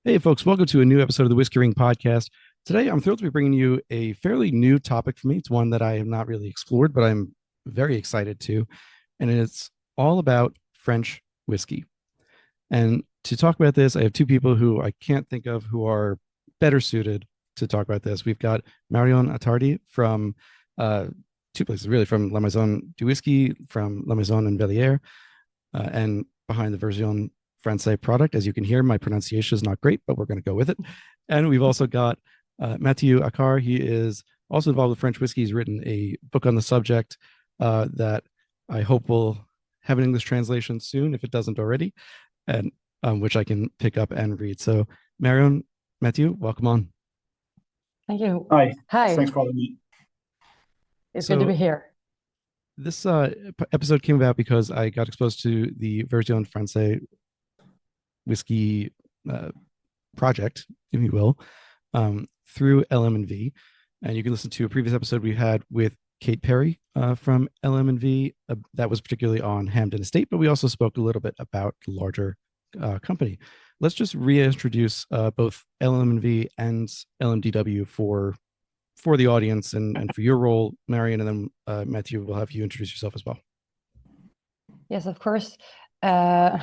Hey, folks, welcome to a new episode of the Whiskey Ring podcast. Today, I'm thrilled to be bringing you a fairly new topic for me. It's one that I have not really explored, but I'm very excited to. And it's all about French whiskey. And to talk about this, I have two people who I can't think of who are better suited to talk about this. We've got Marion Attardi from uh, two places, really, from La Maison du Whisky, from La Maison and Velliere, and behind the Version Française product. As you can hear, my pronunciation is not great, but we're going to go with it. And we've also got Matthieu Acar. He is also involved with French whiskey. He's written a book on the subject that I hope will have an English translation soon, if it doesn't already, and which I can pick up and read. So, Marion, Matthieu, welcome on. Thank you. Hi, Hi, thanks for having me. it's good to So, be here. this episode came about because I got exposed to the Version Française whiskey uh, project, if you will, through LM&V. And you can listen to a previous episode we had with Kate Perry from LM&V. That was particularly on Hampden Estate, but we also spoke a little bit about the larger company. Let's just reintroduce both LM&V and LMDW for the audience and for your role, Marion, and then Matthieu, will have you introduce yourself as well. Yes, of course. Uh,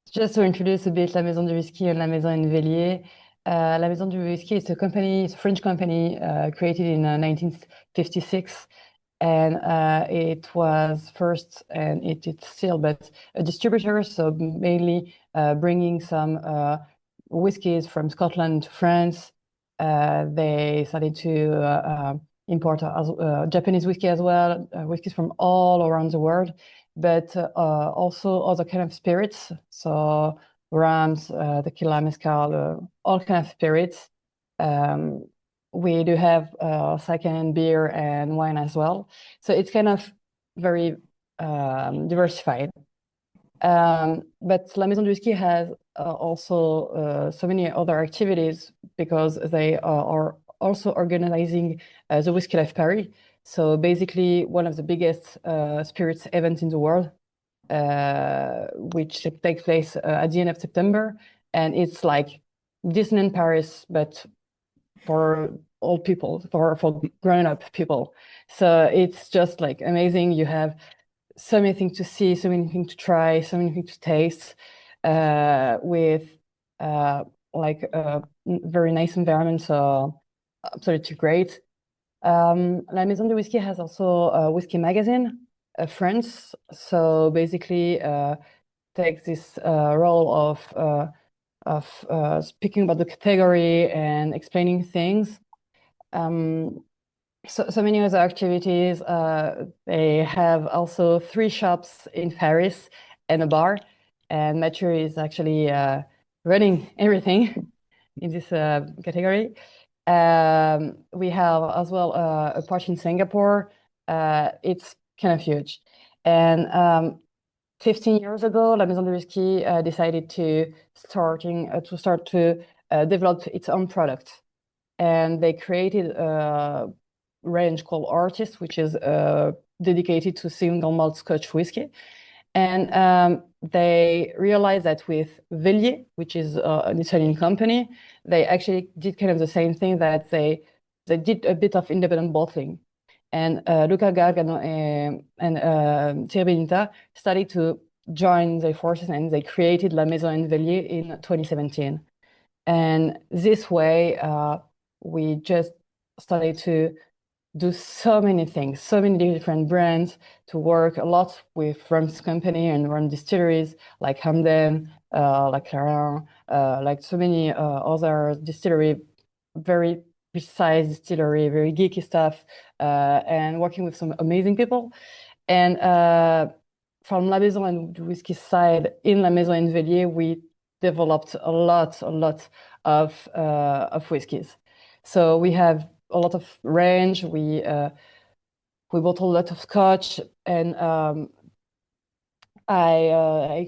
just to introduce a bit La Maison du Whisky and La Maison and Vellier. La Maison du Whisky is a company, it's a French company created in 1956. And it was first, and it's still, but a distributor, so mainly bringing some whiskies from Scotland to France. They started to import Japanese whiskey as well, whiskies from all around the world, but also other kind of spirits, so rums, tequila, mezcal, all kind of spirits. We do have sake and beer and wine as well. So it's kind of very diversified. But La Maison du Whisky has also so many other activities because they are also organizing the Whiskey Life Paris. So basically one of the biggest spirits events in the world, which takes place at the end of September. And it's like Disneyland Paris, but for old people, for grown-up people. So it's just like amazing. You have so many things to see, so many things to try, so many things to taste, with like a very nice environment. So absolutely great. La Maison de Whisky has also a whiskey magazine, France. So basically, takes this role of speaking about the category and explaining things. So many other activities. They have also 3 shops in Paris and a bar. And Matthieu is actually running everything in this category. We have as well a part in Singapore. It's kind of huge. And 15 years ago, La Maison de Whisky decided to start to develop its own product. And they created a range called Artist, which is dedicated to single malt Scotch whiskey. And they realized that with Vellier, which is an Italian company, they actually did kind of the same thing, that they did a bit of independent bottling. And Luca Gargano and Thierry Benita started to join their forces, and they created La Maison and Vellier in 2017. And this way, we just started to do so many things, so many different brands, to work a lot with Rum's company and run distilleries like Hamden, like Clarin, like so many other distillery, very precise distillery, very geeky stuff, and working with some amazing people. And from La Maison and Whisky side, in La Maison and Vellier, we developed a lot of whiskies. So we have a lot of range. We bought a lot of Scotch, and I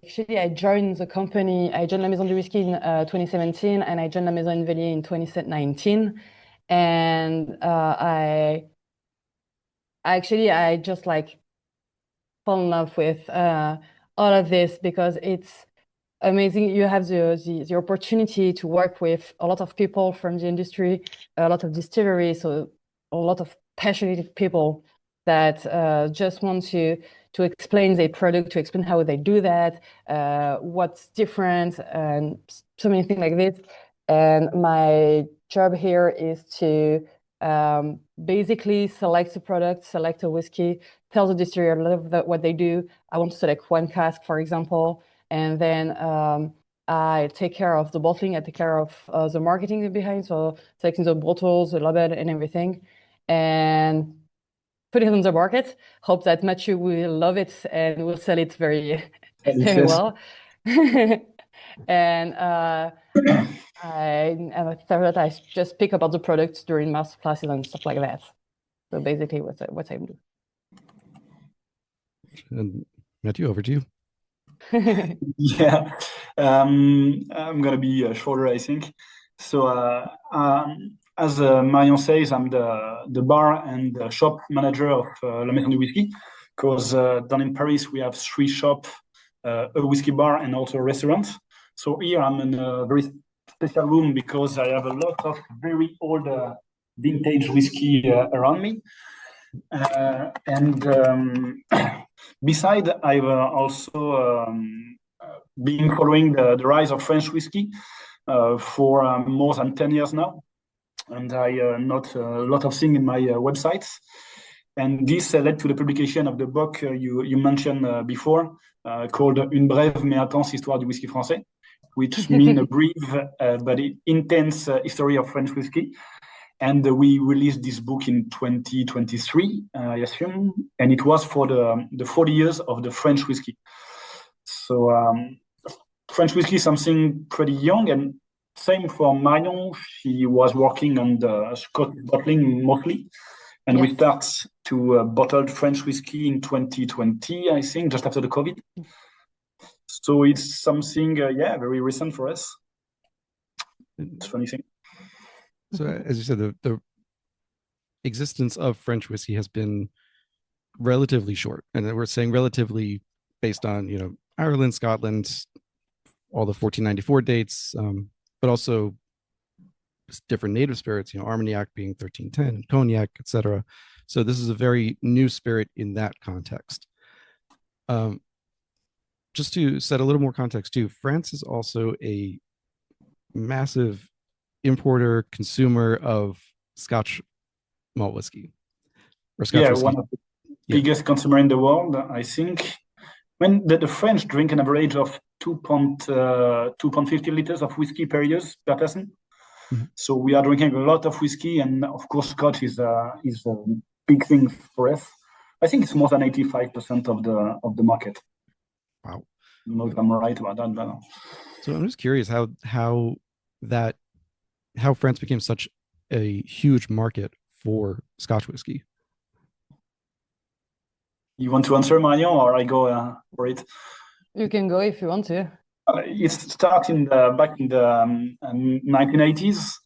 joined the company. I joined La Maison du Whisky in 2017, and I joined La Maison Vellier in 2019. And I just like fall in love with all of this, because amazing. You have the opportunity to work with a lot of people from the industry, a lot of distilleries, so a lot of passionate people that just want to explain their product, to explain how they do that, what's different, and so many things like this. And my job here is to basically select the product, select a whiskey, tell the distillery a lot of what they do. I want to select one cask, for example, and then I take care of the bottling. I take care of the marketing behind, so selecting the bottles, the label, and everything, and put it on the market. Hope that Matthieu will love it and will sell it very, very Delicious. well. And and after that, I just pick up the products during master classes and stuff like that. So basically, what I do. And Matthieu, over to you. Yeah, I'm gonna be shorter, I think. So, as Marion says, I'm the bar and the shop manager of LM&V Whiskey, because down in Paris we have 3 shops, a whiskey bar, and also a restaurant. So here I'm in a very special room because I have a lot of very old vintage whiskey around me. And beside, I've also been following the rise of French whiskey for more than 10 years now. And I note a lot of things in my websites. And this led to the publication of the book you mentioned before, called Une brève mais intense histoire du whisky français, which means a brief but intense history of French whiskey. And we released this book in 2023, I assume, and it was for the 40 years of the French whiskey. So French whiskey is something pretty young, and same for Marion. She was working on the Scotch bottling mostly, and Yes. we start to bottle French whiskey in 2020, I think, just after the COVID. So it's something, very recent for us. It's a funny thing. So, as you said, the existence of French whiskey has been relatively short, and we're saying relatively based on Ireland, Scotland, all the 1494 dates, but also different native spirits. Armagnac being 1310, cognac, etc. So this is a very new spirit in that context. Just to set a little more context too, France is also a massive importer, consumer of Scotch malt whiskey. Or Scotch whiskey. One of the biggest consumer in the world, I think. When the French drink an average of 2.50 liters of whiskey per year per person. Mm-hmm. So we are drinking a lot of whiskey, and of course, Scotch is a big thing for us. I think it's more than 85% of the market. Wow. I don't know if I'm right about that, but... So I'm just curious how France became such a huge market for Scotch whiskey. You want to answer, Marion, or I go for it? You can go if you want to. It started back in the 1980s.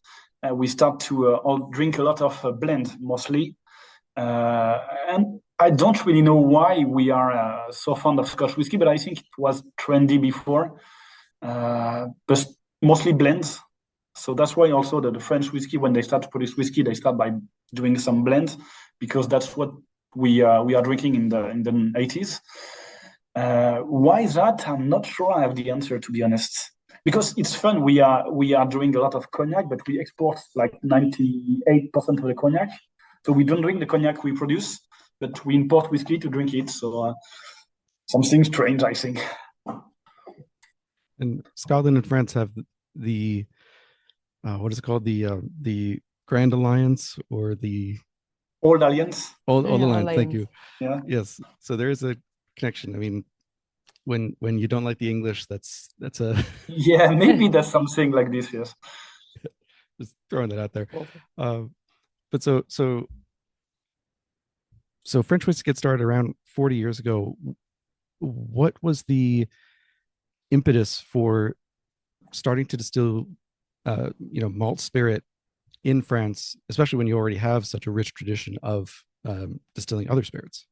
We start to all drink a lot of blend, mostly. And I don't really know why we are so fond of Scotch whiskey, but I think it was trendy before. But mostly blends. So that's why also the French whiskey, when they start to produce whiskey, they start by doing some blends, because that's what we are drinking in the 80s. Why is that? I'm not sure I have the answer, to be honest. Because it's fun. We are doing a lot of cognac, but we export like 98% of the cognac. So we don't drink the cognac we produce, but we import whiskey to drink it. So something strange, I think. And Scotland and France have the what is it called? The Grand Alliance, or the Old Alliance. Old Alliance. Thank you. Yeah. Yes. So there is a connection. I mean, when you don't like the English, that's a yeah, maybe that's something like this. Yes. Just throwing that out there. But so French whiskey gets started around 40 years ago. What was the impetus for starting to distill malt spirit in France, especially when you already have such a rich tradition of distilling other spirits?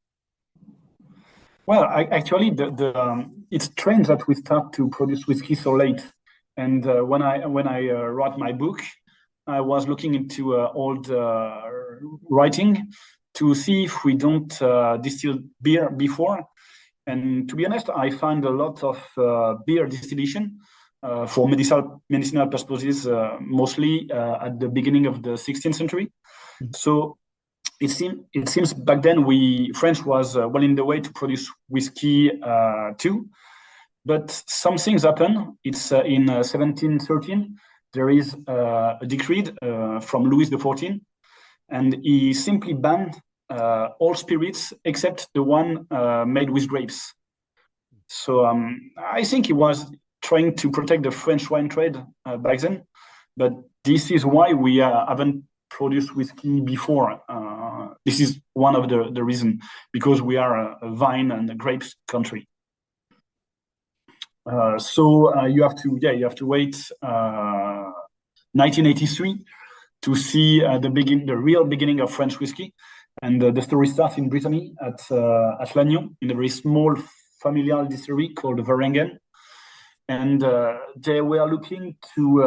Well, actually, it's strange that we start to produce whiskey so late. And when I wrote my book, I was looking into old writing to see if we don't distill beer before. And to be honest, I find a lot of beer distillation for medicinal purposes, mostly at the beginning of the 16th century. Mhm. So it seems back then we French was well in the way to produce whiskey too, but some things happen. It's in 1713 there is a decree from Louis XIV, and he simply banned all spirits except the one made with grapes. So I think he was trying to protect the French wine trade back then, but this is why we haven't produced whiskey before. This is one of the reason, because we are a vine and a grapes country. So you have to wait 1983 to see the real beginning of French whiskey, and the story starts in Brittany at Lannion, in a very small familial distillery called Varengen, and they were looking to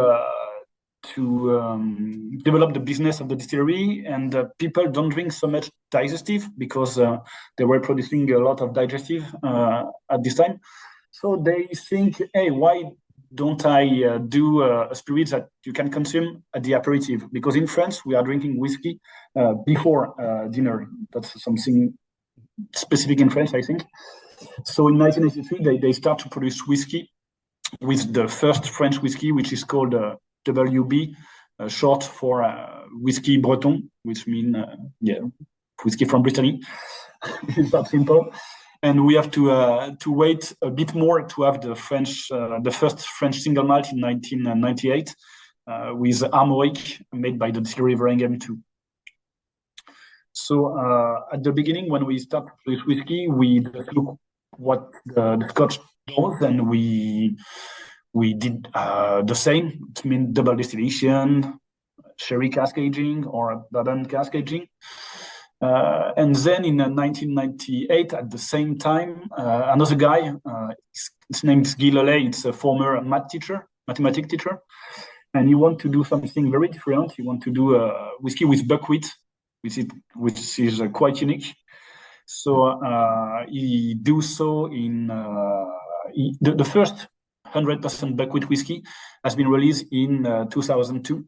develop the business of the distillery, and people don't drink so much digestive because they were producing a lot of digestive at this time. So they think, hey, why don't I do a spirit that you can consume at the aperitif? Because in France, we are drinking whiskey before dinner. That's something specific in France, I think. So in 1983, they start to produce whiskey with the first French whiskey, which is called WB, short for whiskey Breton, which means whiskey from Brittany. It's that simple. And we have to wait a bit more to have the first French single malt in 1998 with Armoric, made by the distillery Varengen too. So at the beginning, when we start with whiskey, we just look what the Scotch does, and we did the same. It means double distillation, sherry cask aging, or bourbon cask aging. And then in 1998, at the same time, another guy, his name is Guy Lelay, it's a former mathematics teacher, and he want to do something very different. He want to do a whiskey with buckwheat, which is quite unique. So he do so in the first 100% buckwheat whiskey has been released in 2002.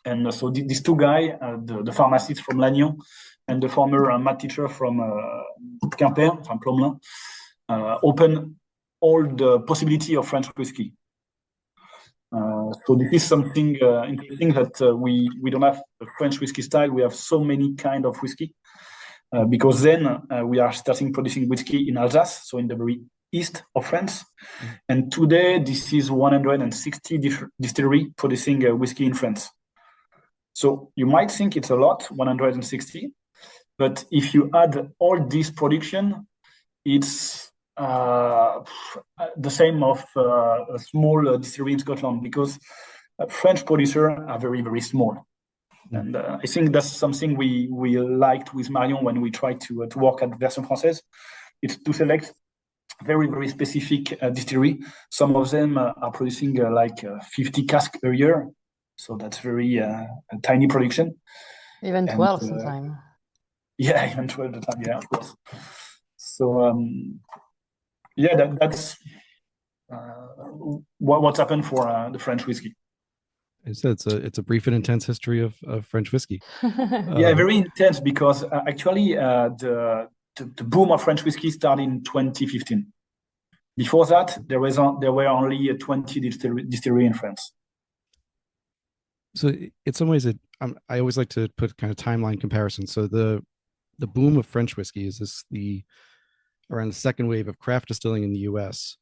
And so these two guys, the pharmacist from Lannion and the former math teacher from Quimper, from Plomelin, open all the possibility of French whiskey. So this is something interesting, that we don't have a French whiskey style. We have so many kind of whiskey, because then we are starting producing whiskey in Alsace, so in the very east of France. Mm-hmm. And today, this is 160 distillery producing whiskey in France. So you might think it's a lot, 160, but if you add all this production, it's the same of a small distillery in Scotland, because French producers are very, very small. And I think that's something we liked with Marion when we tried to work at Version Française. It's to select very, very specific distillery. Some of them are producing 50 casks a year. So that's very a tiny production. Even 12 sometimes. Yeah, even 12 the time, yeah, of course. So, that's what's happened for the French whiskey. I said it's a brief and intense history of French whiskey. Yeah, very intense, because actually the boom of French whiskey started in 2015. Before that, there were only 20 distillery in France. So in some ways, I always like to put kind of timeline comparison. So the boom of French whiskey is around the second wave of craft distilling in the U.S.,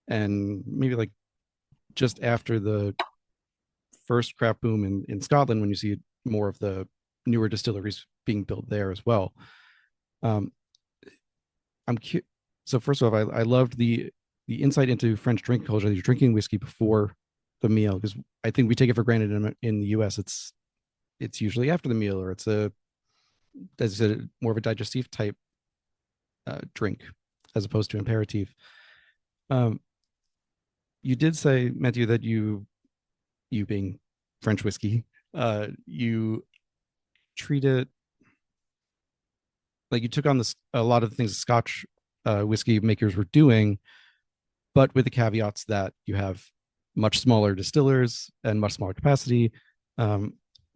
and maybe like just after the first craft boom in Scotland, when you see more of the newer distilleries being built there as well. So first of all, I loved the insight into French drink culture. You're drinking whiskey before the meal, because I think we take it for granted in the US. It's usually after the meal, or it's as I said, more of a digestive type drink. as opposed to imperative. You did say, Matthieu, that you being French whiskey, you treat it like you took on this a lot of the things Scotch whiskey makers were doing, but with the caveats that you have much smaller distillers and much smaller capacity.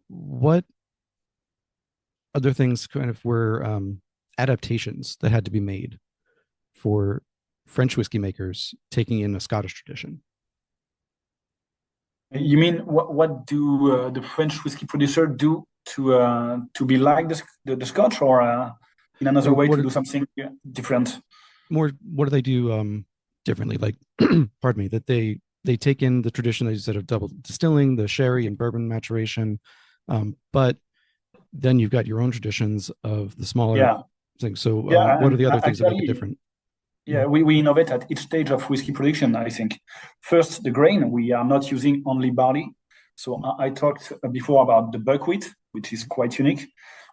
What other things kind of were adaptations that had to be made for French whiskey makers taking in a Scottish tradition? You mean what do the French whiskey producer do to be like the Scotch, or in another way to do something different? More, what do they do differently? Like, pardon me, that they take in the tradition that you said of double distilling, the sherry and bourbon maturation, but then you've got your own traditions of the smaller things. So, what are the other things that make it different? Yeah, we innovate at each stage of whiskey production, I think. First, the grain. We are not using only barley. So I talked before about the buckwheat, which is quite unique.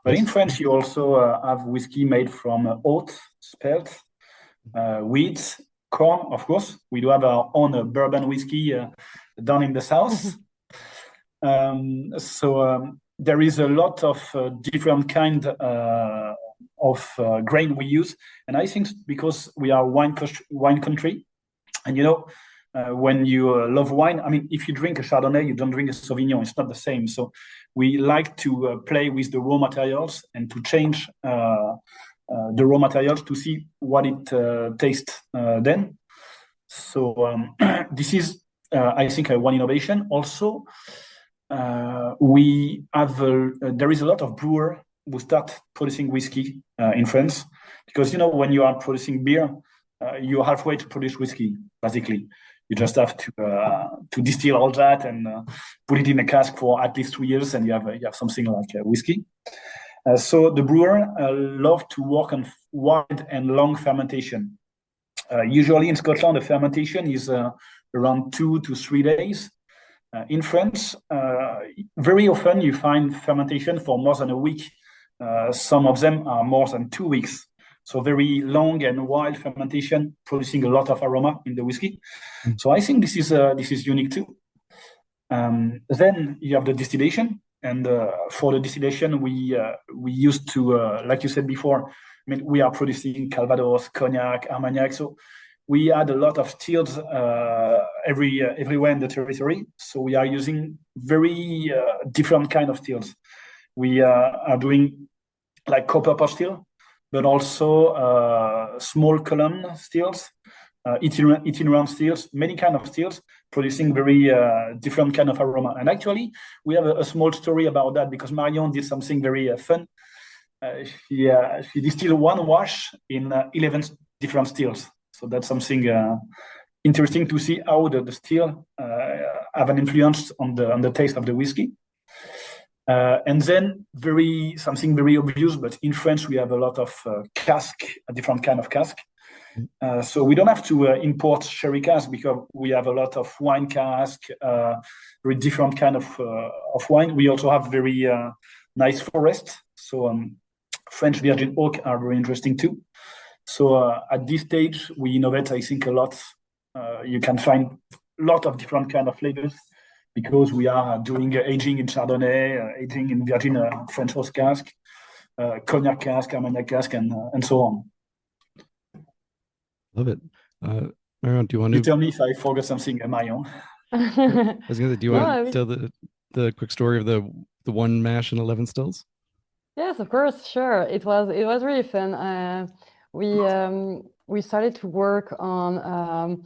But in France, you also have whiskey made from oat, spelt, wheat, corn, of course. We do have our own bourbon whiskey down in the south. There is a lot of different kind of grain we use, and I think because we are wine country, and when you love wine, I mean, if you drink a Chardonnay, you don't drink a Sauvignon. It's not the same. So we like to play with the raw materials and to change the raw materials to see what it tastes then. So this is, I think, one innovation. Also, we have there is a lot of brewer who start producing whiskey in France, because when you are producing beer, you're halfway to produce whiskey. Basically, you just have to distill all that and put it in a cask for at least 2 years, and you have something like whiskey. So the brewer love to work on wide and long fermentation. Usually in Scotland, the fermentation is around 2 to 3 days. In France, very often you find fermentation for more than a week. Some of them are more than 2 weeks. So very long and wild fermentation, producing a lot of aroma in the whiskey. So I think this is unique too. Then you have the distillation, and for the distillation, we used to, like you said before, I mean, we are producing Calvados, Cognac, Armagnac. So we add a lot of stills everywhere in the territory. So we are using very different kind of stills. We are doing like copper pot still, but also small column stills, 18 round stills, many kind of stills, producing very different kind of aroma. And actually, we have a small story about that, because Marion did something very fun. She distilled one wash in 11 different stills. So that's something interesting to see how the still have an influence on the taste of the whiskey. And then something very obvious, but in France we have a lot of cask, a different kind of cask. So we don't have to import sherry cask, because we have a lot of wine cask, very different kind of wine. We also have very nice forest. So French virgin oak are very interesting too. So at this stage we innovate, I think, a lot. You can find a lot of different kind of flavors, because we are doing aging in Chardonnay, aging in virgin French house cask, Cognac cask, Armagnac cask, and so on. Love it. Marion, do you want to tell me if I forgot something, Marion? I was gonna say, do you want to tell the quick story of the one mash and 11 stills? Yes, of course, sure. It was really fun. We started to work on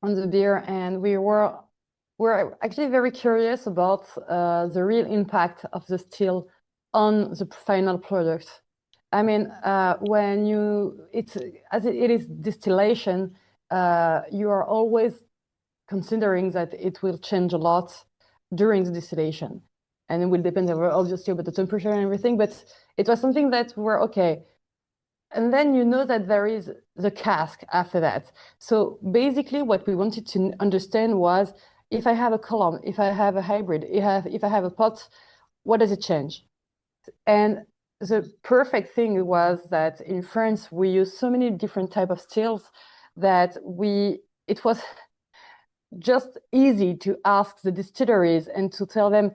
the beer, and we're actually very curious about the real impact of the still on the final product. I mean, when it is distillation, you are always considering that it will change a lot during the distillation, and it will depend obviously about the temperature and everything. But it was something that we're okay. And then that there is the cask after that. So basically what we wanted to understand was, if I have a column, if I have a hybrid, if I have a pot, what does it change? And the perfect thing was that in France we use so many different type of stills that it was just easy to ask the distilleries and to tell them,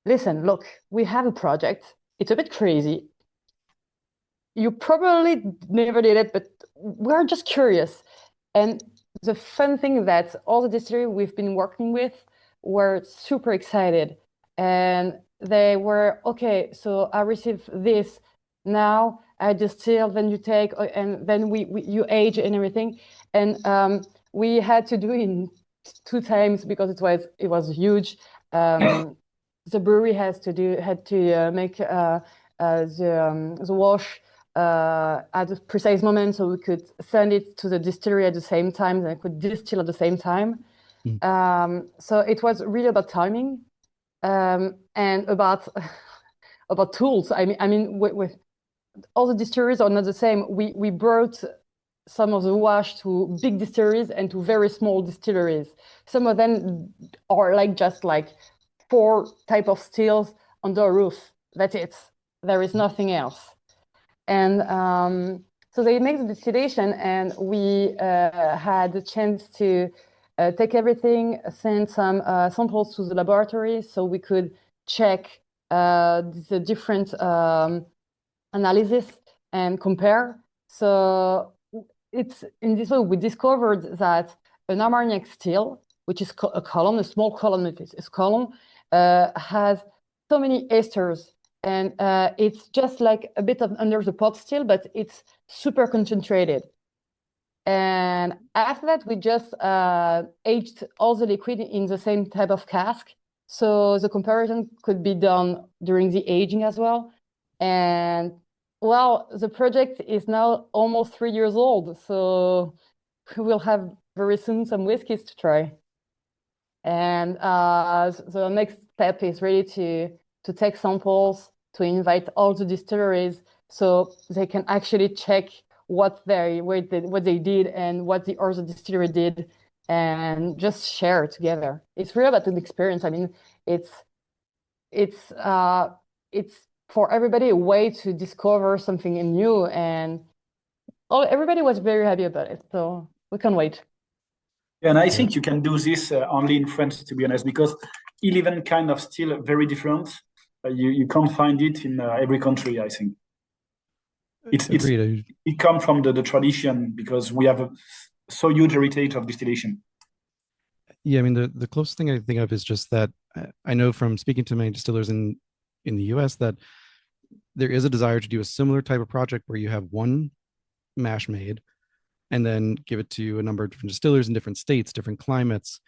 listen, look, we have a project. It's a bit crazy. You probably never did it, but we're just curious. And the fun thing that all the distilleries we've been working with were super excited. And they were, okay, so I received this. Now I distill, then you take, and then you age and everything. And we had to do in 2 times because it was huge. The brewery had to make the wash at a precise moment, so we could send it to the distillery at the same time, and I could distill at the same time. So it was really about timing and about tools. I mean, with all the distilleries are not the same. We brought some of the wash to big distilleries and to very small distilleries. Some of them are just 4 type of stills under a roof. That's it. There is nothing else. And so they make the distillation, and we had the chance to take everything, send some samples to the laboratory so we could check the different analysis and compare. So it's in this way we discovered that an Armagnac still, which is a column, a small column, is column, has so many esters, and it's just like a bit of under the pot still, but it's super concentrated. And after that, we just aged all the liquid in the same type of cask, so the comparison could be done during the aging as well. And well, the project is now almost 3 years old, so we'll have very soon some whiskies to try. And the next step is really to take samples, to invite all the distilleries so they can actually check what they did and what the other distillery did, and just share together. It's really about an experience. I mean, it's for everybody a way to discover something new, and everybody was very happy about it. So we can't wait. And I think you can do this only in France, to be honest, because 11 kind of still very different. You can't find it in every country, I think. It comes from the tradition, because we have a so huge heritage of distillation. Yeah, I mean, the closest thing I think of is just that I know from speaking to many distillers in the US that there is a desire to do a similar type of project where you have one mash made and then give it to a number of different distillers in different states, different climates,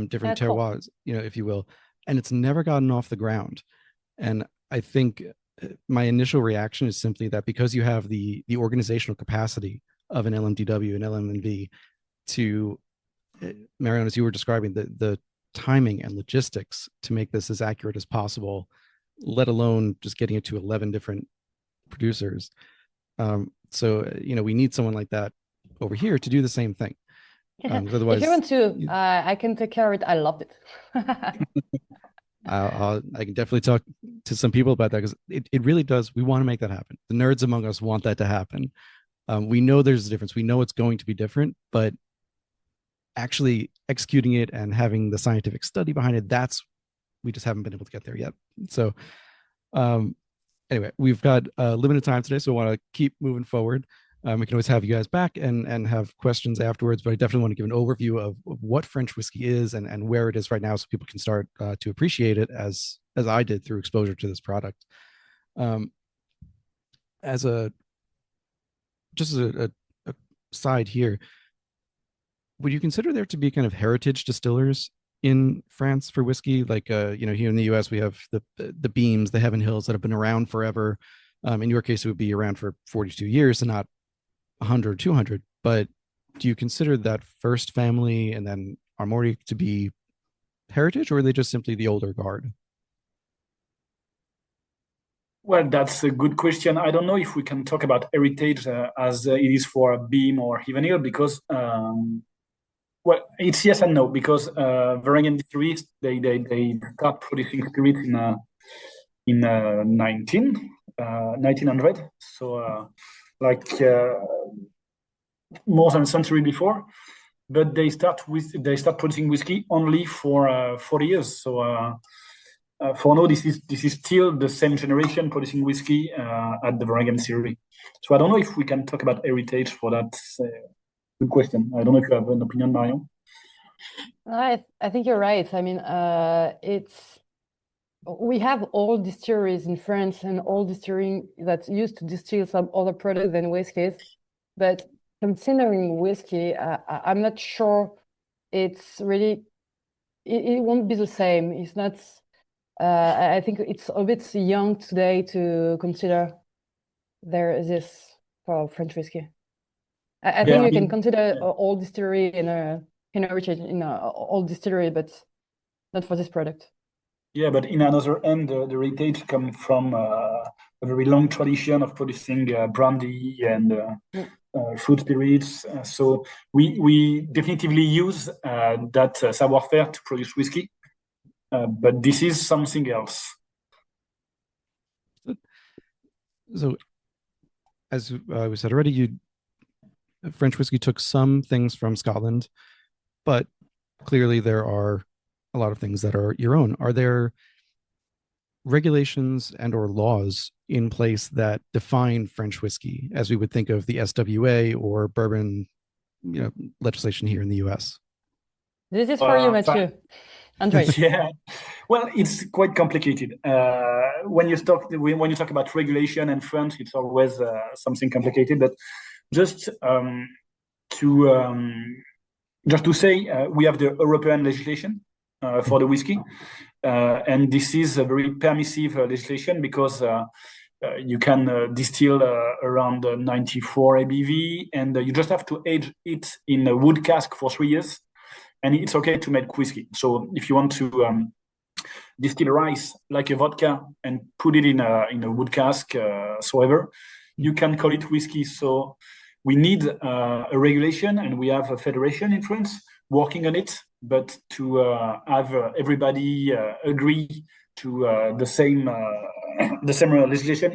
different terroirs, if you will. And it's never gotten off the ground. And I think my initial reaction is simply that because you have the organizational capacity of an LMDW and LM&V to, Marion, as you were describing, the timing and logistics to make this as accurate as possible, let alone just getting it to 11 different producers. So, we need someone like that over here to do the same thing. Otherwise, if you want to, I can take care of it. I loved it. I can definitely talk to some people about that, because it really does. We want to make that happen. The nerds among us want that to happen. We know there's a difference. We know it's going to be different, but actually executing it and having the scientific study behind it, we just haven't been able to get there yet. So anyway, we've got limited time today, so I want to keep moving forward. We can always have you guys back and have questions afterwards, but I definitely want to give an overview of what French whiskey is and where it is right now, so people can start to appreciate it as I did through exposure to this product. As a side here, would you consider there to be kind of heritage distillers in France for whiskey? Like, here in the US, we have the Beams, the Heaven Hills that have been around forever. In your case, it would be around for 42 years and not 100, 200. But do you consider that first family and then Armorique to be heritage, or are they just simply the older guard? Well, that's a good question. I don't know if we can talk about heritage as it is for Beam or Heaven Hill, because well, it's yes and no, because Varangian distilleries they start producing spirits in 19 1900, so more than a century before. But they start producing whiskey only for 40 years. So for now, this is still the same generation producing whiskey at the Marion distillery. So I don't know if we can talk about heritage for that. Good question. I don't know if you have an opinion, Marion. I think you're right. I mean, we have old distilleries in France and old distillery that used to distill some other products than whiskeys, but considering whiskey, I'm not sure it's really, it won't be the same. It's not, I think it's a bit young today to consider this for French whiskey. I think you can consider old distillery in a heritage in an old distillery, but not for this product. Yeah, but in another end, the heritage comes from a very long tradition of producing brandy and fruit spirits. So we definitively use that savoir-faire to produce whiskey, but this is something else. So, as we said already, French whiskey took some things from Scotland, but clearly there are a lot of things that are your own. Are there regulations and or laws in place that define French whiskey as we would think of the SWA or bourbon, legislation here in the US? This is for you, Matthieu. Andre. Yeah, well, it's quite complicated. When you talk about regulation and French, it's always something complicated. But just to say, we have the European legislation for the whiskey, and this is a very permissive legislation because you can distill around 94 ABV, and you just have to age it in a wood cask for 3 years, and it's okay to make whiskey. So if you want to distill rice like a vodka and put it in a wood cask, you can call it whiskey. So we need a regulation, and we have a federation in France working on it. But to have everybody agree to the same legislation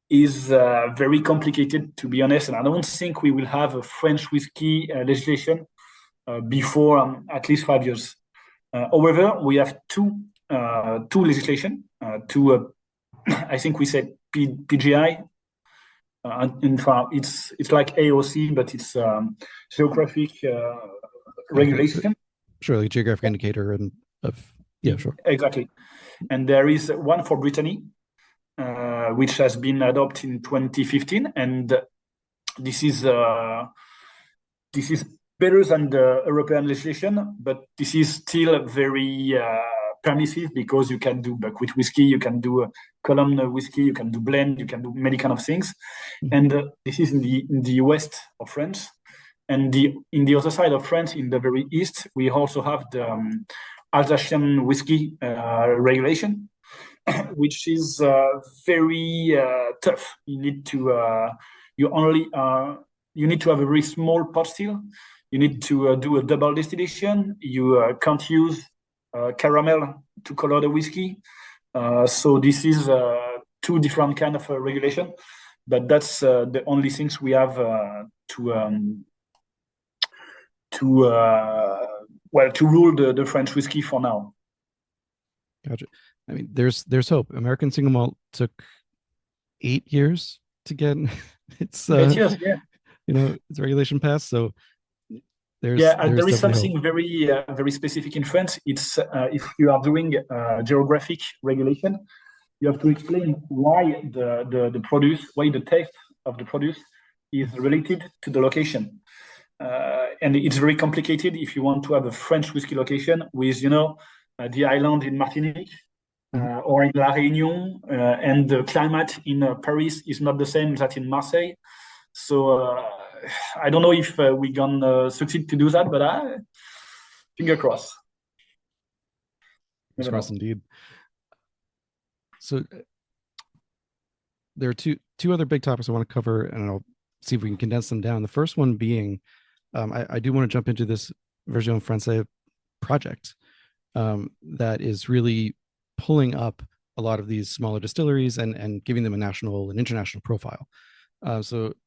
is very complicated, to be honest. And I don't think we will have a French whiskey legislation before at least 5 years. However, we have two legislation. I think we said PGI. In fact, it's like AOC, but it's geographic regulation. Sure, like geographic indicator and sure. Exactly. And there is one for Brittany, which has been adopted in 2015, and this is better than the European legislation, but this is still very permissive because you can do buckwheat whiskey, you can do a column whiskey, you can do blend, you can do many kind of things. And this is in the west of France. And in the other side of France, in the very east, we also have the Alsatian whiskey regulation, which is very tough. You need to you need to have a very small pot still. You need to do a double distillation. You can't use caramel to color the whiskey. So this is two different kind of regulation, but that's the only things we have to rule the French whiskey for now. Gotcha. I mean, there's hope. American single malt took 8 years to get its 8 years, yeah. Its regulation passed. So there is something very specific in France. It's if you are doing geographic regulation, you have to explain why the taste of the produce is related to the location. And it's very complicated if you want to have a French whiskey location with, the island in Martinique or in La Réunion, and the climate in Paris is not the same that in Marseille. So I don't know if we're going to succeed to do that, but finger crossed. Fingers crossed indeed. So there are two other big topics I want to cover, and I'll see if we can condense them down. The first one being, I do want to jump into this Version Française project that is really pulling up a lot of these smaller distilleries and giving them a national and international profile.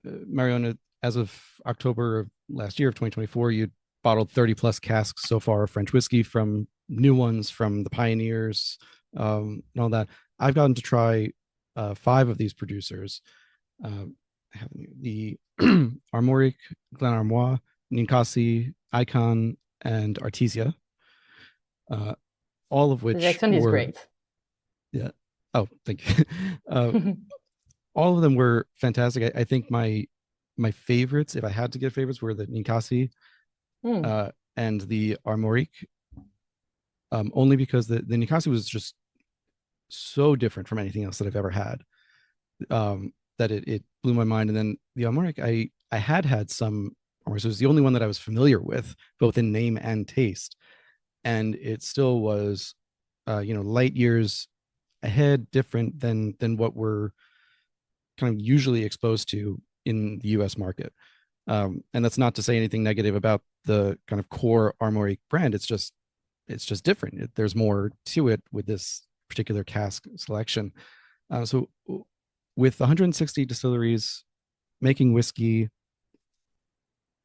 Marion, as of October of last year of 2024, you bottled 30 plus casks so far of French whiskey, from new ones, from the pioneers, and all that. I've gotten to try 5 of these producers. The Armoric, Glenarmois, Ninkasi, Icon, and Artesia, all of which the accent is great. Yeah. Oh, thank you. All of them were fantastic. I think my favorites, if I had to get favorites, were the Ninkasi and the Armoric, only because the Ninkasi was just so different from anything else that I've ever had, that it blew my mind. And then the Armoric, I had some, so it was the only one that I was familiar with, both in name and taste, and it still was, light years ahead, different than what we're kind of usually exposed to in the U.S. market. And that's not to say anything negative about the kind of core Armoric brand. It's just different. There's more to it with this particular cask selection. So with 160 distilleries making whiskey,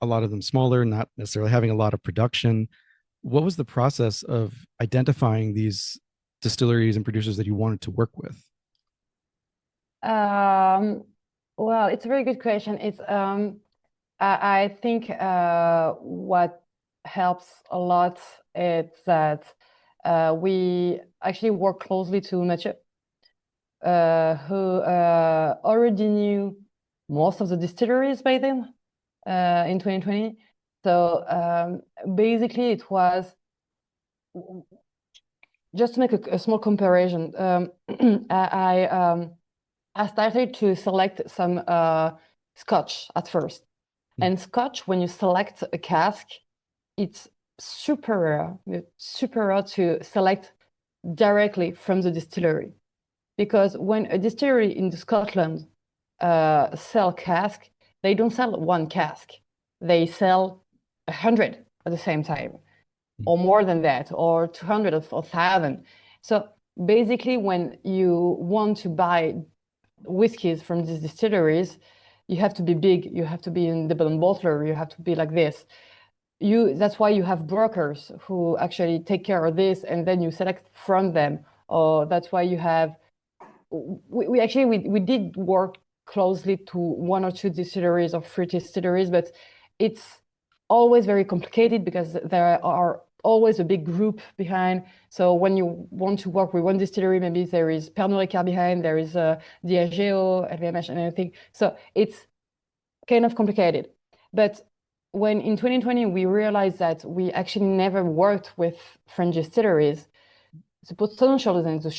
a lot of them smaller, not necessarily having a lot of production, what was the process of identifying these distilleries and producers that you wanted to work with? Well, it's a very good question. It's I think what helps a lot is that we actually work closely to Matthieu, who already knew most of the distilleries by then in 2020. So basically, it was, just to make a small comparison, I started to select some Scotch at first. And Scotch, when you select a cask, it's super rare to select directly from the distillery. Because when a distillery in Scotland sell cask, they don't sell one cask. They sell 100 at the same time, or more than that, or 200 or 1,000. So basically, when you want to buy whiskies from these distilleries, you have to be big, you have to be independent bottler, you have to be like this. That's why you have brokers who actually take care of this, and then you select from them. Or that's why you have, we did work closely to 1 or 2 distilleries or 3 distilleries, but it's always very complicated because there are always a big group behind. So when you want to work with one distillery, maybe there is Pernod Ricard behind, there is Diageo, LVMH, and everything. So it's kind of complicated. But when in 2020 we realized that we actually never worked with French distilleries, the potential and the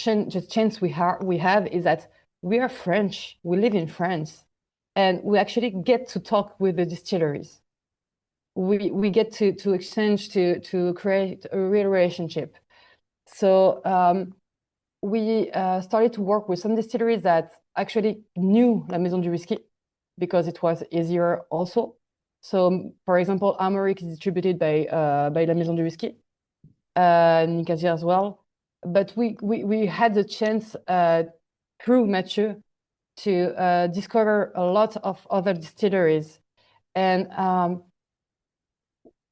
chance we have is that we are French, we live in France, and we actually get to talk with the distilleries. We get to exchange, to create a real relationship. So we started to work with some distilleries that actually knew La Maison du Whisky, because it was easier also. So, for example, Armoric is distributed by La Maison du Whisky, Ninkasi as well. But we had the chance through Matthieu to discover a lot of other distilleries. And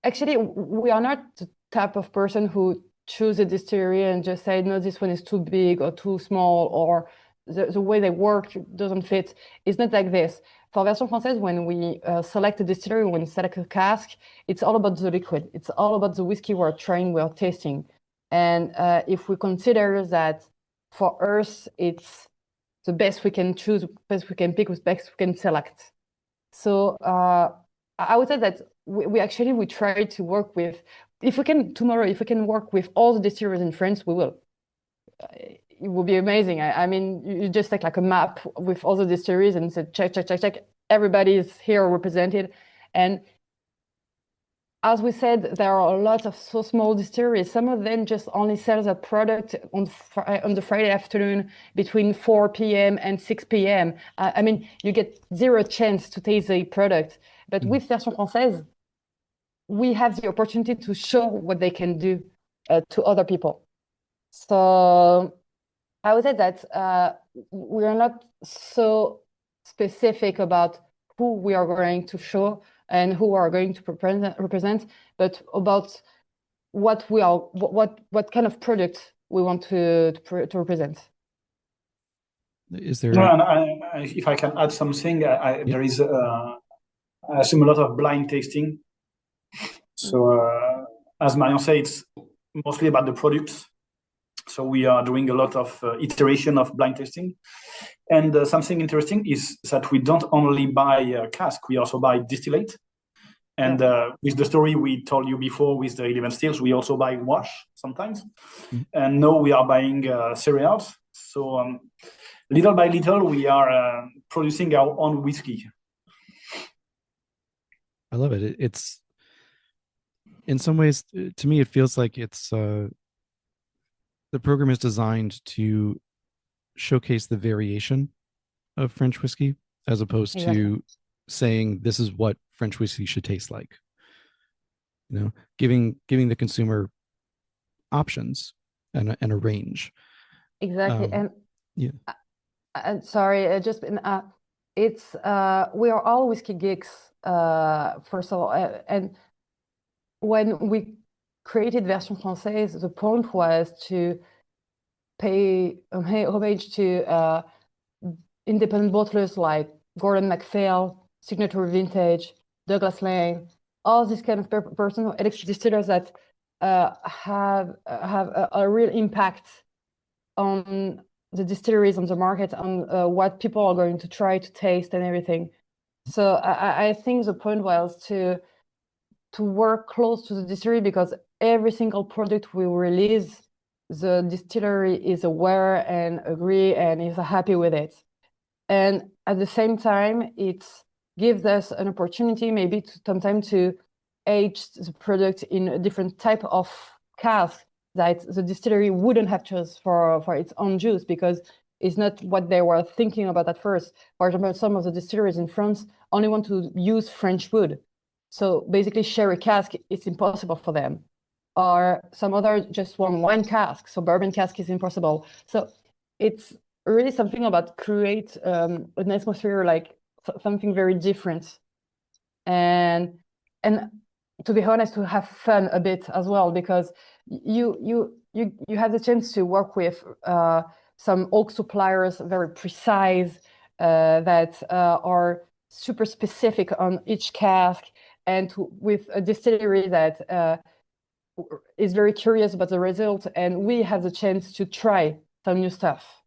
actually, we are not the type of person who choose a distillery and just say, no, this one is too big or too small, or the way they work doesn't fit. It's not like this. For Version Française, when we select a distillery, when we select a cask, it's all about the liquid. It's all about the whiskey we're trying, we're tasting. And if we consider that for us, it's the best we can choose, the best we can pick, the best we can select. So I would say that we try to work with, if we can work with all the distilleries in France, we will. It would be amazing. I mean, you just take like a map with all the distilleries and say, check. Everybody is here represented. And as we said, there are a lot of so small distilleries. Some of them just only sell their product on the Friday afternoon between 4 p.m. and 6 p.m. I mean, you get zero chance to taste the product. But with Version Française, we have the opportunity to show what they can do to other people. So I would say that we are not so specific about who we are going to show and who are going to represent, but about what we are, what kind of product we want to represent. Is there? No, and if I can add something, there is I assume a lot of blind tasting. So as Marion said, it's mostly about the products. So we are doing a lot of iteration of blind tasting. And something interesting is that we don't only buy cask, we also buy distillate. And with the story we told you before with the 11 stills, we also buy wash sometimes. And now we are buying cereals. So little by little, we are producing our own whiskey. I love it. It's in some ways, to me, it feels like it's the program is designed to showcase the variation of French whiskey as opposed to saying this is what French whiskey should taste like. You know, giving the consumer options and a range. Exactly. And sorry, it's we are all whiskey geeks, first of all, and when we created Version Française, the point was to pay homage to independent bottlers like Gordon MacPhail, Signature Vintage, Douglas Lane, all these kind of personal electric distillers that have a real impact on the distilleries, on the market, on what people are going to try to taste and everything. So I think the point was to work close to the distillery, because every single product we release, the distillery is aware and agree and is happy with it. And at the same time, it gives us an opportunity maybe sometimes to age the product in a different type of cask that the distillery wouldn't have chosen for its own juice, because it's not what they were thinking about at first. For example, some of the distilleries in France only want to use French wood. So basically sherry cask, it's impossible for them. Or some other just want wine cask, so bourbon cask is impossible. So it's really something about create an atmosphere like something very different. And to be honest, to have fun a bit as well, because you have the chance to work with some oak suppliers, very precise, that are super specific on each cask, and with a distillery that is very curious about the result, and we have the chance to try some new stuff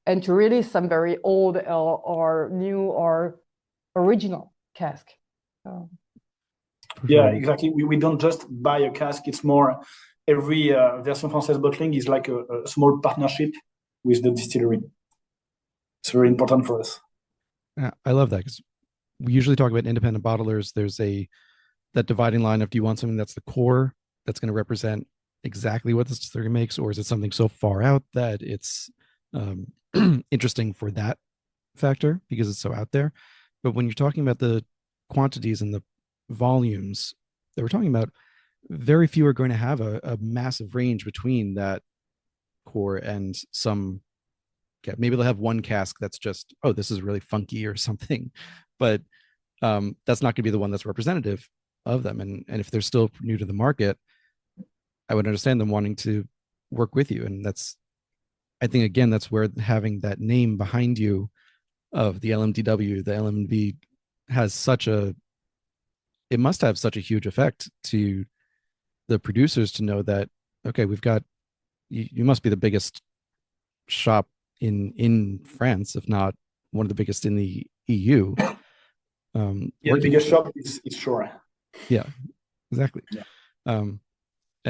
and to release some very old or new or original cask. So. Yeah, exactly. We don't just buy a cask. It's more every Version Française bottling is like a small partnership with the distillery. It's very important for us. Yeah, I love that, because we usually talk about independent bottlers. There's that dividing line of, do you want something that's the core, that's going to represent exactly what the distillery makes, or is it something so far out that it's interesting for that factor because it's so out there? But when you're talking about the quantities and the volumes that we're talking about, very few are going to have a massive range between that core and some. Maybe they'll have one cask that's just, oh, this is really funky or something, but that's not going to be the one that's representative of them. And if they're still new to the market, I would understand them wanting to work with you. And I think, again, that's where having that name behind you of the LMDW, the LM&V, it must have such a huge effect to the producers to know that, okay, we've got, you must be the biggest shop in France, if not one of the biggest in the EU. The biggest shop is sure. Yeah, exactly. Yeah. And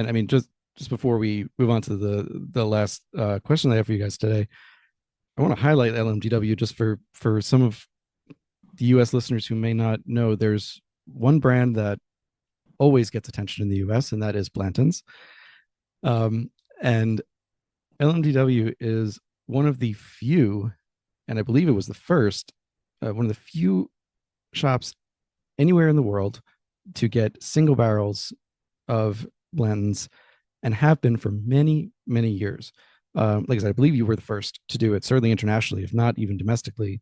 I mean, just before we move on to the last question I have for you guys today, I want to highlight LMDW just for some of the US listeners who may not know. There's one brand that always gets attention in the US, and that is Blanton's. And LMDW is one of the few, and I believe it was the first, one of the few shops anywhere in the world to get single barrels of Blanton's, and have been for many, many years. Like I said, I believe you were the first to do it, certainly internationally, if not even domestically.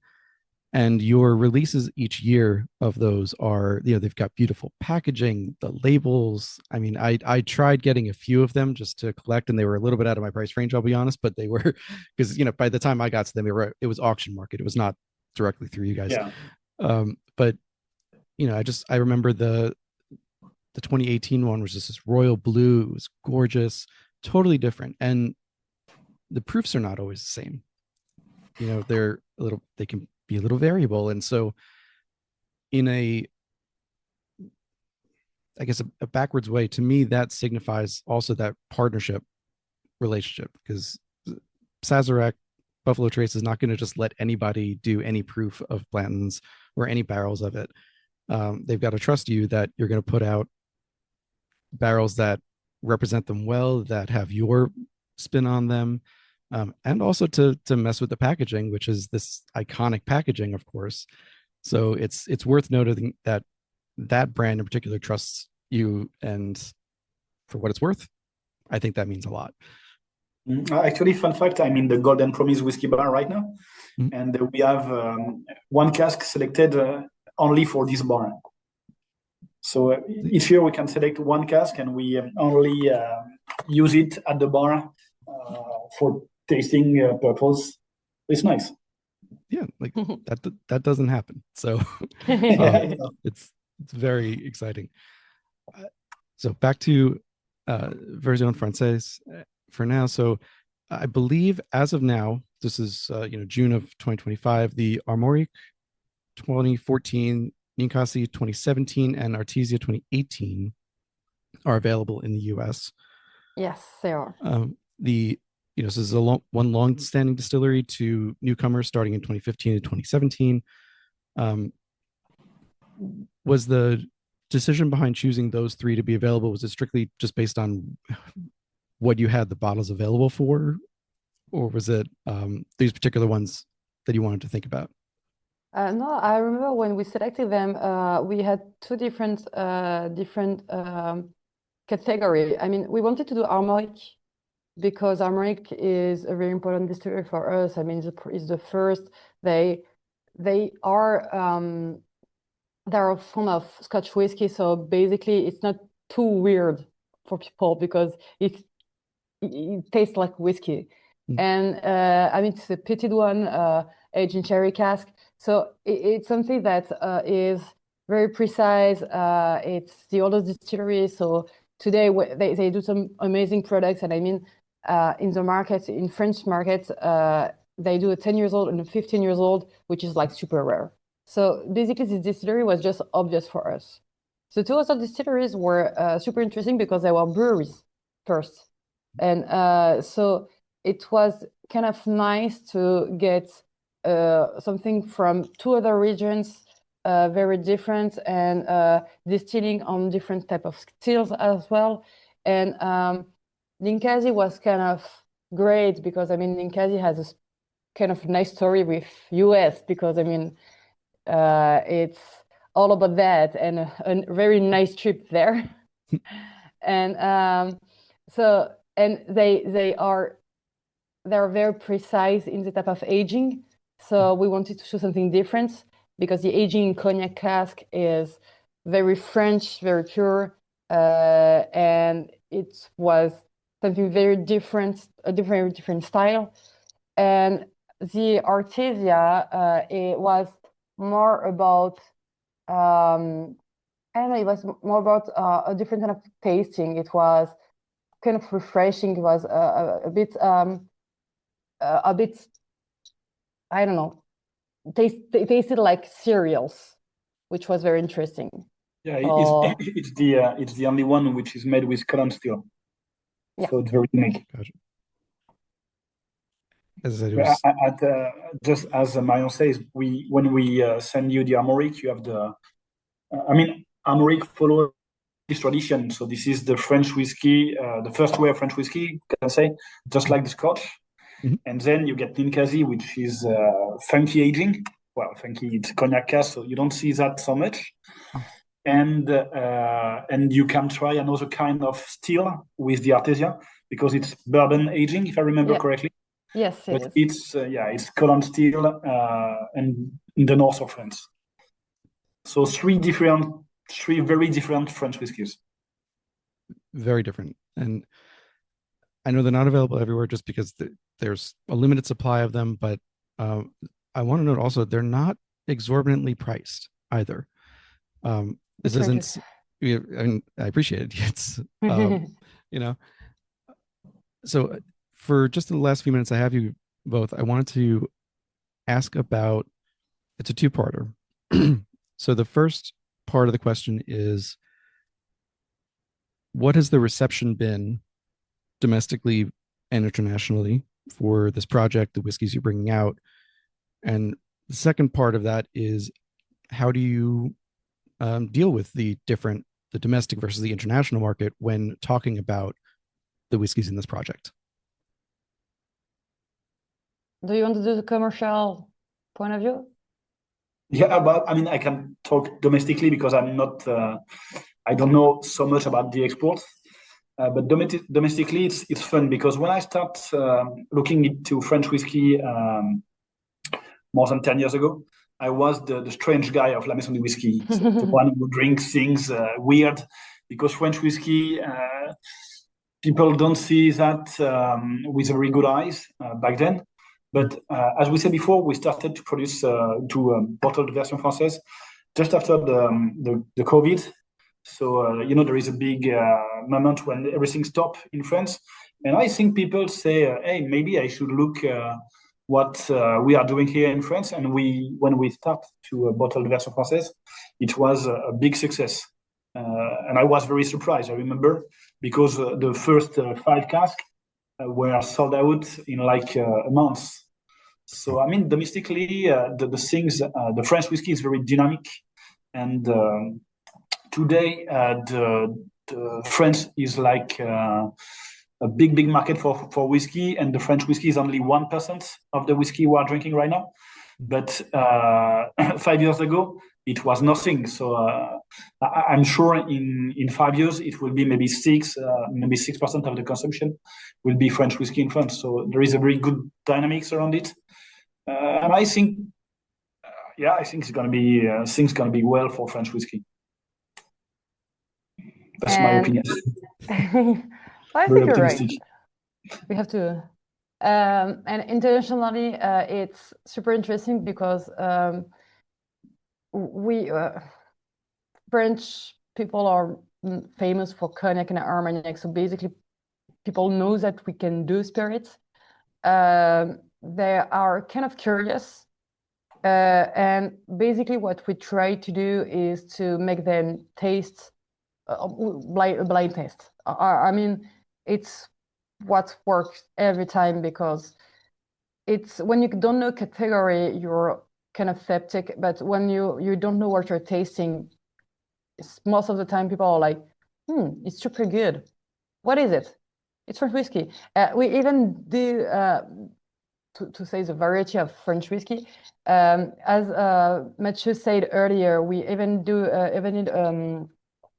And your releases each year of those are, they've got beautiful packaging, the labels. I mean, I tried getting a few of them just to collect, and they were a little bit out of my price range, I'll be honest, but they were, because by the time I got to them, it was auction market. It was not directly through you guys. Yeah. But I remember the 2018 one was just this royal blue. It was gorgeous, totally different. And the proofs are not always the same. They can be a little variable. And so in a backwards way, to me, that signifies also that partnership relationship, because Sazerac Buffalo Trace is not going to just let anybody do any proof of Blanton's or any barrels of it. They've got to trust you that you're going to put out barrels that represent them well, that have your spin on them, and also to mess with the packaging, which is this iconic packaging, of course. So it's worth noting that brand in particular trusts you, and for what it's worth, I think that means a lot. Actually, fun fact, I'm in the Golden Promise whiskey bar right now, and we have one cask selected only for this bar. So each year we can select one cask, and we only use it at the bar for tasting purpose. It's nice. Yeah, like that doesn't happen. So it's very exciting. So back to Version Française for now. So I believe as of now, this is June of 2025, the Armorique 2014, Ninkasi 2017, and Artesia 2018 are available in the US. Yes, they are. This is one long-standing distillery to newcomers starting in 2015 to 2017. Was the decision behind choosing those three to be available, was it strictly just based on what you had the bottles available for, or was it these particular ones that you wanted to think about? No, I remember when we selected them, we had two different category. I mean, we wanted to do Armorique because Armorique is a very important distillery for us. I mean, it's the first. They are they're a form of Scotch whiskey, so basically it's not too weird for people because it tastes like whiskey. And I mean, it's a petite one, aged in cherry cask. So it's something that is very precise. It's the oldest distillery. So today they do some amazing products. And I mean, in the market, in French market, they do a 10 years old and a 15 years old, which is like super rare. So basically this distillery was just obvious for us. So two other distilleries were super interesting because they were breweries first. And so it was kind of nice to get something from two other regions, very different, and distilling on different type of stills as well. And Ninkasi was kind of great because, I mean, Ninkasi has a kind of nice story with US because, I mean, it's all about that and a very nice trip there. And so, and they're very precise in the type of aging. So we wanted to show something different because the aging in cognac cask is very French, very pure, and it was something very different, a very different style. And the Artesia, it was more about, I don't know, it was more about a different kind of tasting. It was kind of refreshing. It was a bit, I don't know, tasted like cereals, which was very interesting. Yeah, it's the only one which is made with column steel. Yeah. So it's very unique. Gotcha. As I said, just as Marion says, when we send you the Armorique, you have the. Armorique follows this tradition. So this is the French whiskey, the first way of French whiskey, you can say, just like the Scotch. Mm-hmm. And then you get Ninkasi, which is funky aging. Well, funky, it's cognac cask, so you don't see that so much. Oh. And you can try another kind of still with the Artesia. because it's bourbon aging, if I remember correctly. Yes, but it's Colon Still and in the north of France. So three very different French whiskies. Very different. And I know they're not available everywhere just because there's a limited supply of them, but I want to note also they're not exorbitantly priced either. This isn't, I mean, I appreciate it. It's, you know, so for just the last few minutes I have you both, I wanted to ask about, it's a two-parter. So the first part of the question is, what has the reception been domestically and internationally for this project, the whiskeys you're bringing out? And the second part of that is, how do you deal with the domestic versus the international market when talking about the whiskeys in this project? Do you want to do the commercial point of view? Yeah, but I mean, I can talk domestically because I'm not, I don't know so much about the exports. But domestically, it's fun because when I start looking into French whiskey more than 10 years ago, I was the strange guy of La Maison du Whisky, so the one who drinks things weird, because French whiskey, people don't see that with very good eyes back then. But as we said before, we started to produce bottled version Française just after the COVID. So, there is a big moment when everything stopped in France. And I think people say, hey, maybe I should look what we are doing here in France. And when we start to bottle the version Française, it was a big success. And I was very surprised, I remember, because the first 5 casks were sold out in like a month. So, I mean, domestically, the things, the French whiskey is very dynamic. And today, the France is like a big market for whiskey, and the French whiskey is only 1% of the whiskey we are drinking right now. But 5 years ago, it was nothing. So I'm sure in 5 years, it will be maybe 6% of the consumption will be French whiskey in France. So there is a very good dynamics around it. And I think, it's going to be things going to be well for French whiskey. That's my opinion. I think you're right. We have to, and internationally, it's super interesting because we French people are famous for cognac and armagnac. So basically, people know that we can do spirits. They are kind of curious. And basically what we try to do is to make them taste blind taste. I mean, it's what works every time, because it's when you don't know category, you're kind of skeptic. But when you don't know what you're tasting, most of the time people are like, it's super good. What is it? It's French whiskey. We even do, to say the variety of French whiskey, as Matthieu said earlier, we even do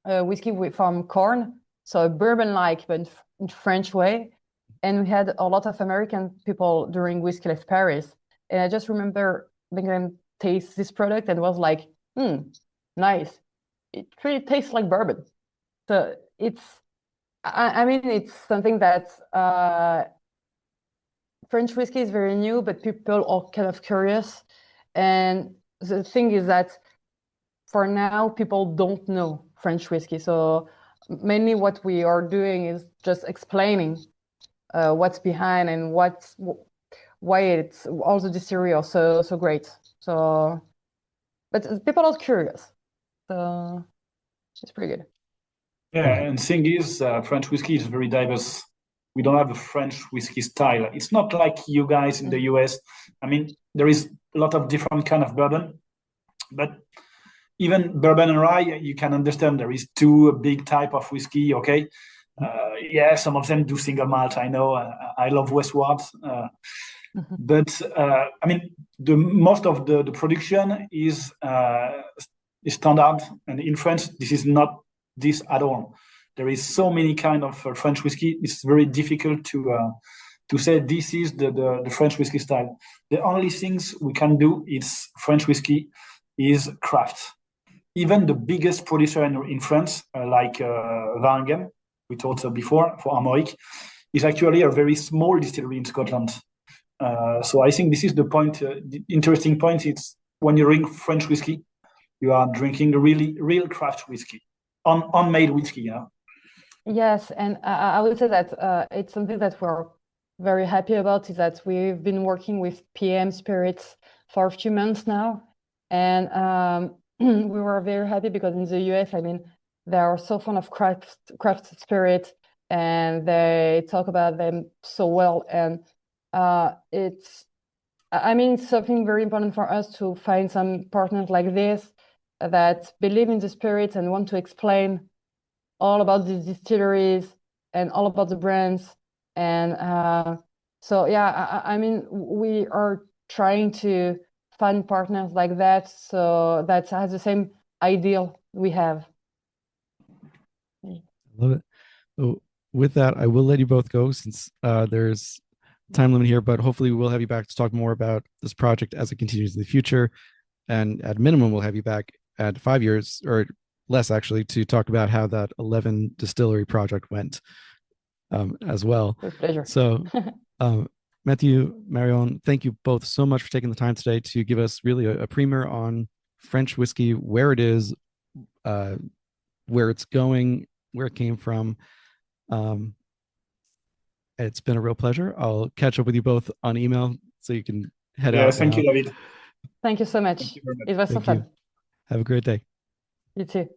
whiskey from corn, so a bourbon-like but in French way. And we had a lot of American people during Whiskey Life Paris, and I just remember making them taste this product and was like, nice. It really tastes like bourbon. So it's, I mean, it's something that French whiskey is very new, but people are kind of curious. And the thing is that for now, people don't know French whiskey. So mainly what we are doing is just explaining what's behind and why it's all the distillery are so great. So, but people are curious. So it's pretty good. Yeah, and thing is, French whiskey is very diverse. We don't have a French whiskey style. It's not like you guys in the US. I mean, there is a lot of different kind of bourbon, but even bourbon and rye, you can understand there is 2 big type of whiskey. Okay, some of them do single malt. I know. I love Westward, but I mean, the most of the production is standard, and in France, this is not this at all. There is so many kind of French whiskey. It's very difficult to say this is the French whiskey style. The only things we can do is French whiskey is craft. Even the biggest producer in France, like Varengen, we talked before for Armoric, is actually a very small distillery in Scotland. So I think this is the point. The interesting point is when you drink French whiskey, you are drinking real craft whiskey, unmade whiskey. Yeah. Yes, and I would say that it's something that we're very happy about, is that we've been working with PM Spirits for a few months now, and we were very happy because in the US, I mean, they are so fond of craft spirits, and they talk about them so well, and it's something very important for us to find some partners like this that believe in the spirits and want to explain all about the distilleries and all about the brands. And so, yeah, we are trying to find partners like that, so that has the same ideal we have. Love it. So with that, I will let you both go since there's time limit here, but hopefully we'll have you back to talk more about this project as it continues in the future. And at minimum, we'll have you back at 5 years or less, actually, to talk about how that 11 distillery project went as well. With pleasure. So Matthieu, Marion, thank you both so much for taking the time today to give us really a primer on French whiskey, where it is, where it's going, where it came from. It's been a real pleasure. I'll catch up with you both on email so you can head out. Thank you, David. Thank you so much. It was so fun. Have a great day. You too.